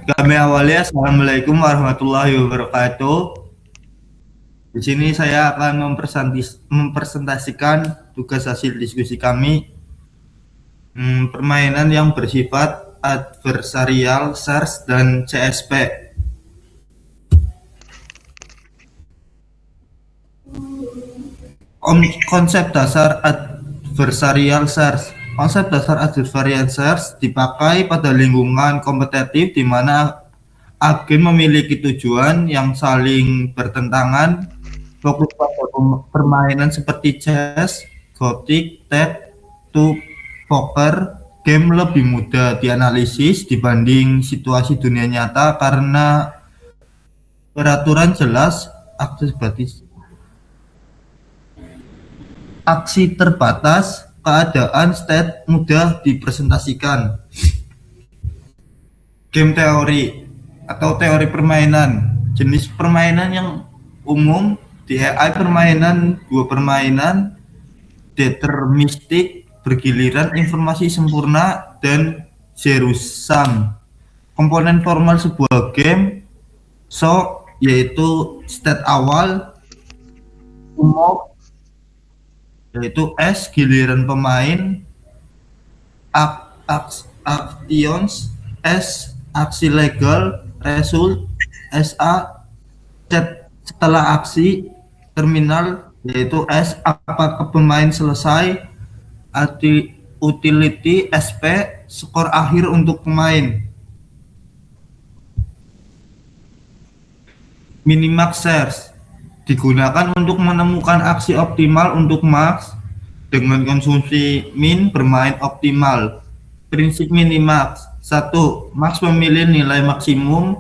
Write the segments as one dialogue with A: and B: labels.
A: Kami awali, Assalamualaikum warahmatullahi wabarakatuh. Di sini saya akan mempresentasikan tugas hasil diskusi kami, permainan yang bersifat adversarial, search, dan CSP. Konsep dasar adversarial search. Konsep dasar adversarial search dipakai pada lingkungan kompetitif di mana agen memiliki tujuan yang saling bertentangan, fokus pada permainan seperti chess, Gothic, tag, to poker. Game lebih mudah dianalisis dibanding situasi dunia nyata karena peraturan jelas, aksi terbatas, keadaan state mudah dipresentasikan. Game teori atau teori permainan, jenis permainan yang umum di AI permainan, dua permainan, deterministik, bergiliran, informasi sempurna, dan zero sum. Komponen formal sebuah game yaitu state awal, umum yaitu S giliran pemain, actions, S aksi legal, result, SA set setelah aksi, terminal yaitu S apakah pemain selesai, utility SP skor akhir untuk pemain. Minimax search digunakan untuk menemukan aksi optimal untuk max dengan konsumsi min bermain optimal. Prinsip minimax: 1. Max memilih nilai maksimum,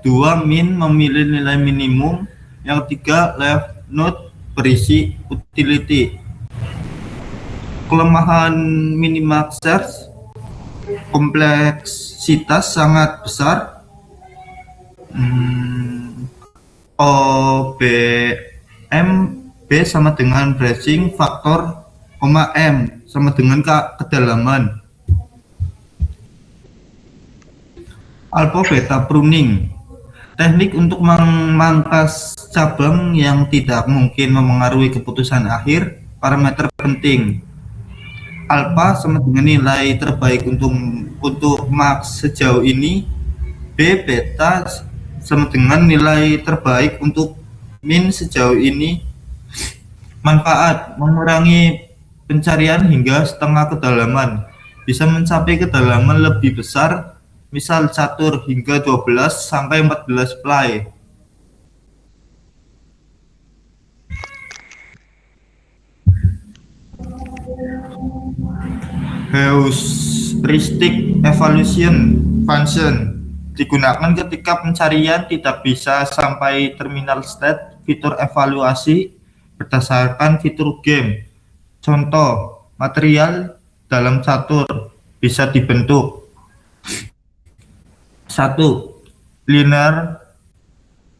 A: 2. Min memilih nilai minimum, yang 3. Left node berisi utility. Kelemahan minimax search: kompleksitas sangat besar. OBM B sama dengan bracing faktor, M sama dengan kedalaman. Alpha beta pruning, teknik untuk memangkas cabang yang tidak mungkin memengaruhi keputusan akhir. Parameter penting: alpha sama dengan nilai terbaik untuk max sejauh ini, B beta sama dengan nilai terbaik untuk min sejauh ini. Manfaat: mengurangi pencarian hingga setengah kedalaman, bisa mencapai kedalaman lebih besar, misal catur hingga 12 sampai 14 play. Heuristic evaluation function digunakan ketika pencarian tidak bisa sampai terminal state. Fitur evaluasi berdasarkan fitur game. Contoh, material dalam catur bisa dibentuk: 1. Linear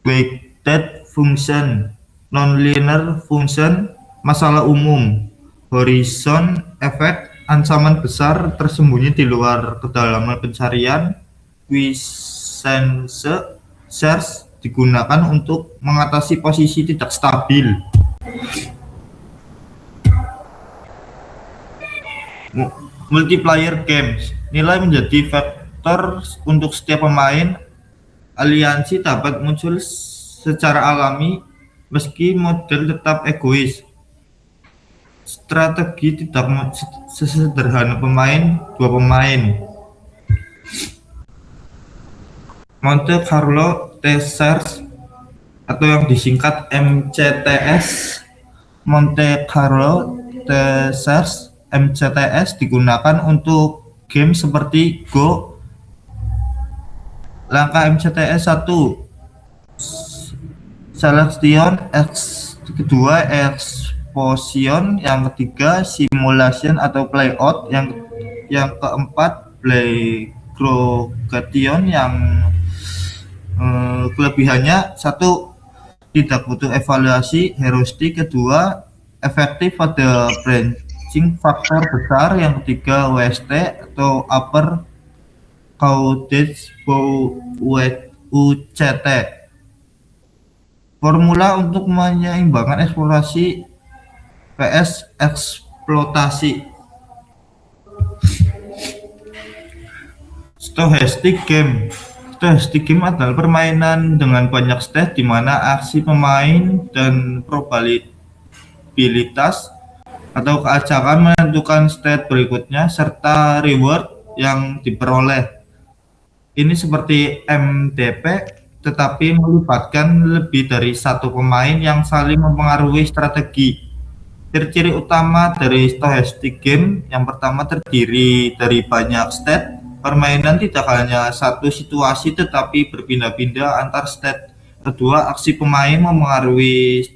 A: weighted function, non-linear function. Masalah umum: horizon effect, ancaman besar tersembunyi di luar kedalaman pencarian. Quiescence search digunakan untuk mengatasi posisi tidak stabil. Multiplayer games, nilai menjadi faktor untuk setiap pemain. Aliansi dapat muncul secara alami meski model tetap egois. Strategi tidak sesederhana dua pemain. Monte Carlo Test Search atau yang disingkat MCTS. Monte Carlo Test Search MCTS digunakan untuk game seperti Go. Langkah MCTS: 1. Selection, kedua exposition, yang ketiga simulation atau playout, yang keempat play progression. Yang kelebihannya: 1. Tidak butuh evaluasi heuristik, kedua efektif pada branching faktor besar, yang ketiga WST atau upper Coutts Bouet UCT. Formula untuk menyeimbangkan eksplorasi PS eksploitasi. Stochastic game. Stochastic game adalah permainan dengan banyak stage di mana aksi pemain dan probabilitas atau keacakan menentukan state berikutnya serta reward yang diperoleh. Ini seperti MDP tetapi melibatkan lebih dari satu pemain yang saling mempengaruhi strategi. Ciri-ciri utama dari stochastic game yang pertama terdiri dari banyak state. Permainan tidak hanya satu situasi tetapi berpindah-pindah antar state. Kedua, aksi pemain memengaruhi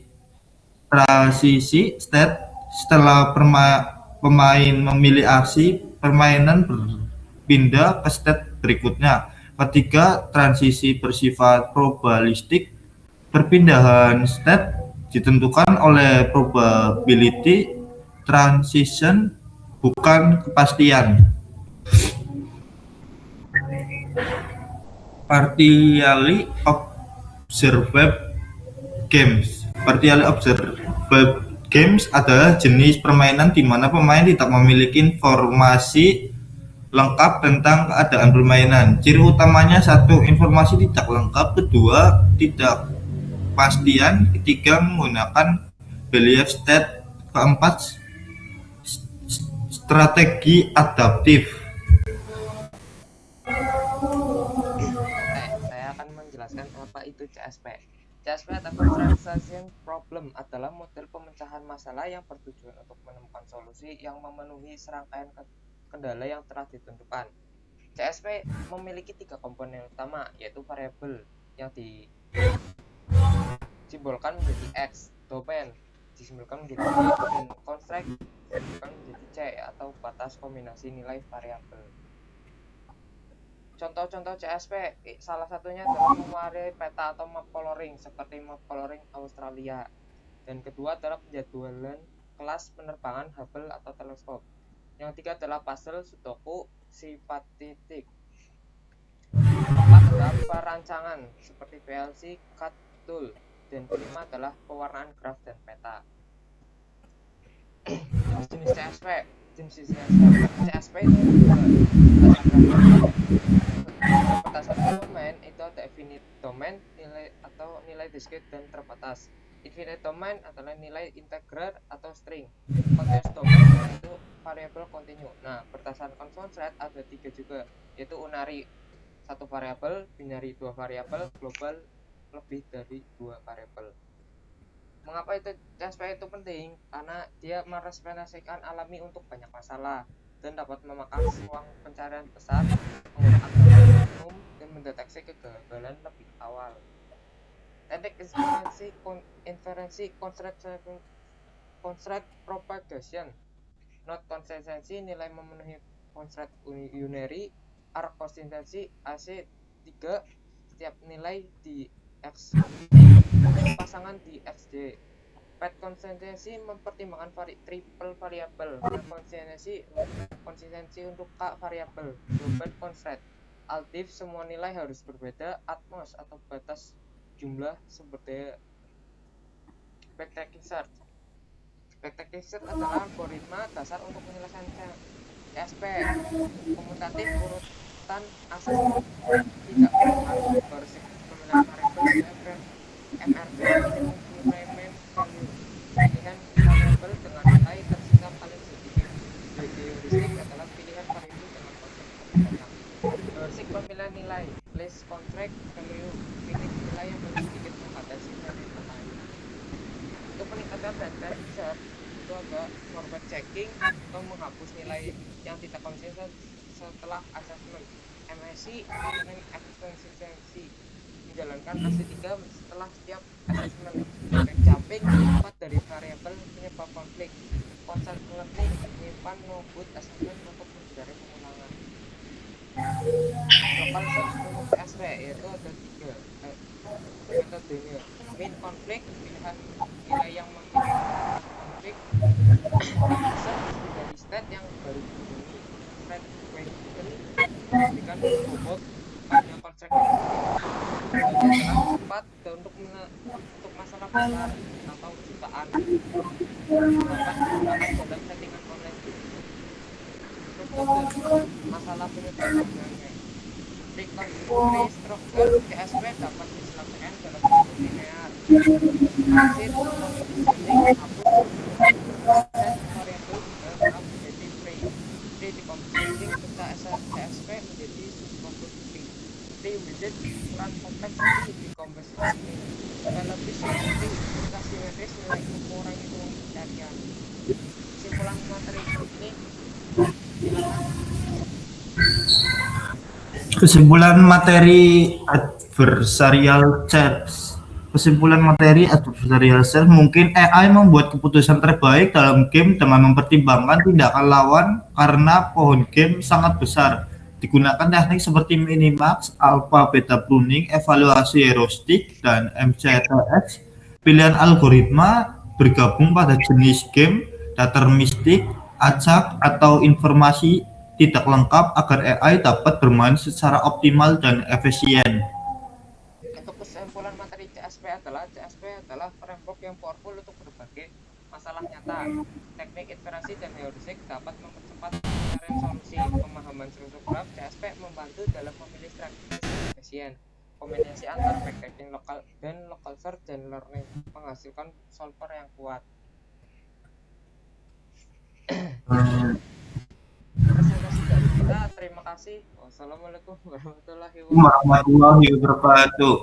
A: transisi state. Setelah pemain memilih aksi, permainan berpindah ke state berikutnya. Ketiga, transisi bersifat probabilistik. Perpindahan state ditentukan oleh probability transition, bukan kepastian. Partially observed games. Partially observed games adalah jenis permainan di mana pemain tidak memiliki informasi lengkap tentang keadaan permainan. Ciri utamanya satu, informasi tidak lengkap. Kedua, tidak kepastian. Ketiga, menggunakan belief state. Keempat, strategi adaptif.
B: Saya akan menjelaskan apa itu CSP. CSP atau Conversation Problem adalah model pemecahan masalah yang bertujuan untuk menemukan solusi yang memenuhi serangkaian kendala yang telah ditentukan. CSP memiliki 3 komponen utama, yaitu variabel yang disimbolkan menjadi X, domain disimbolkan menjadi Y, dan constraint disimbolkan menjadi C atau batas kombinasi nilai variabel. Contoh-contoh CSP, salah satunya adalah mewarnai peta atau map coloring seperti map coloring Australia. Dan kedua adalah penjadwalan kelas penerbangan Hubble atau teleskop. Yang ketiga adalah puzzle Sudoku sifat titik. Keempat adalah perancangan seperti PLC, CAD tool. Dan kelima adalah pewarnaan graf dan peta. Jenis CSP. CSP itu berdasarkan domain itu ada infinite domain, nilai discrete dan terbatas. Infinite domain adalah nilai integer atau string. Continuous domain itu variabel kontinu. Nah, berdasarkan constraint ada 3 juga, yaitu unary 1 variabel, binary 2 variabel, global lebih dari 2 variabel. Mengapa itu CSP itu penting? Karena dia merepresentasikan alami untuk banyak masalah dan dapat memakan ruang pencarian besar, menggunakan umum dan mendeteksi kegagalan lebih awal. Teknik inferensi constraint propagation. Not consistency nilai memenuhi constraint unary, arc consistency AC3 setiap nilai di X pasangan di XJ. Path consistency mempertimbangkan triple variabel. Konsistensi untuk K variabel. Global constraint. Altif semua nilai harus berbeda. Atmos atau batas jumlah sumber daya. Backtracking search. Backtracking search adalah algoritma dasar untuk penyelesaian CSP. Komutatif urutan asal tidak harus pemilihan variabel MRV increment value. Pilihan variabel dengan nilai tersisa paling sedikit. Heuristik adalah pilihan variabel dengan konsep kebijakan. Heuristik pemilihan nilai. List contract value. Pilih nilai yang paling sedikit membatasi dari lain. Untuk peningkatan backtracking search itu ada forward checking atau menghapus nilai yang tidak konsisten setelah assessment. MSI dengan consistency menjalankan AC3 setelah setiap assessment. Backjumping dapat dari variabel penyebab konflik. Constant learning menyimpan no-good assessment untuk menghindari pengulangan. Local search untuk CSP yaitu ada 3 metodenya. Mean conflict, pilihan nilai yang memiliki konflik. Search dari state yang baru dihubungi. Thread question, menjadikan bobot banyak konsep yang selanjutnya adalah cepat dan untuk masalah besar atau jutaan dapat digunakan dalam settingan online struktur dan masalah penyebarluasnya. Restruktur CSV dapat diselesaikan dalam bentuk linear, transit, conditioning, hapus, set variabel juga maaf menjadi free decompositing serta CSV menjadi subcomposite widget ukuran kompleks decompositing lebih simetris serta simetris nilai ukuran hitungan pencarian. Kesimpulan materi ini silakan.
A: Kesimpulan materi adversarial search. Kesimpulan materi adversarial search, mungkin AI membuat keputusan terbaik dalam game dengan mempertimbangkan tindakan lawan karena pohon game sangat besar. Digunakan teknik seperti minimax, alpha beta pruning, evaluasi heuristik, dan MCTS. Pilihan algoritma bergabung pada jenis game, deterministik, acak, atau informasi tidak lengkap agar AI dapat bermain secara optimal dan efisien.
B: Untuk kesimpulan materi CSV adalah framework yang powerful untuk berbagai masalah nyata. Teknik iterasi dan heuristik dapat mempercepat pencarian solusi. Pemahaman struktur graf CSV membantu dalam memilih strategi efisien. Kombinasi antara backtracking lokal dan local search dan learning menghasilkan solver yang kuat. Presentasi dari kita, terima kasih. Wassalamualaikum warahmatullahi wabarakatuh.